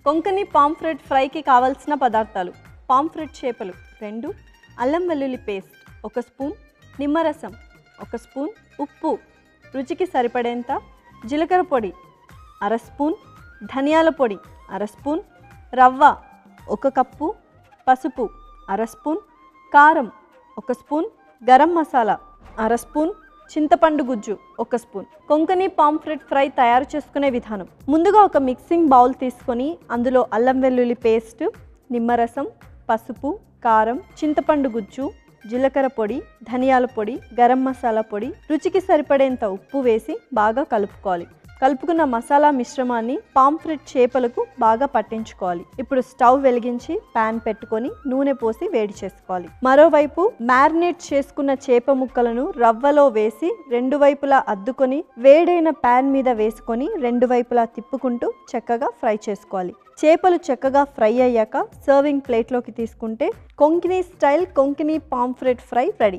Konkani pomfret ఫ్రైకి కావాల్సిన పదార్థాలు: పాంఫ్రెట్ చేపలు 2, అల్లం వెల్లుల్లి పేస్ట్ 1 స్పూన్, నిమ్మరసం 1 స్పూన్, ఉప్పు రుచికి సరిపడేంత, జీలకర్ర పొడి 1/2 స్పూన్, ధనియాల పొడి 1/2 స్పూన్, రవ్వ 1 కప్పు, పసుపు 1/2 స్పూన్, కారం 1 స్పూన్, గరం మసాలా 1/2 స్పూన్, చింతపండు గుజ్జు 1 స్పూన్. కొంకణి పాంఫ్రెట్ ఫ్రై తయారు చేసుకునే విధానం: ముందుగా ఒక మిక్సింగ్ బౌల్ తీసుకొని అందులో అల్లం వెల్లుల్లి పేస్ట్, నిమ్మరసం, పసుపు, కారం, చింతపండు గుజ్జు, జీలకర్ర పొడి, ధనియాల పొడి, గరం మసాలా పొడి, రుచికి సరిపడేంత ఉప్పు వేసి బాగా కలుపుకోవాలి. కలుపుకున్న మసాలా మిశ్రమాన్ని పాంఫ్రెట్ చేపలకు బాగా పట్టించుకోవాలి. ఇప్పుడు స్టవ్ వెలిగించి ప్యాన్ పెట్టుకొని నూనె పోసి వేడి చేసుకోవాలి. మరోవైపు మ్యారినేట్ చేసుకున్న చేప ముక్కలను రవ్వలో వేసి 2 వైపులా అద్దుకొని వేడైన ప్యాన్ మీద వేసుకొని 2 వైపులా తిప్పుకుంటూ చక్కగా ఫ్రై చేసుకోవాలి. చేపలు చక్కగా ఫ్రై అయ్యాక సర్వింగ్ ప్లేట్లోకి తీసుకుంటే Konkani style Konkani pomfret fry ready.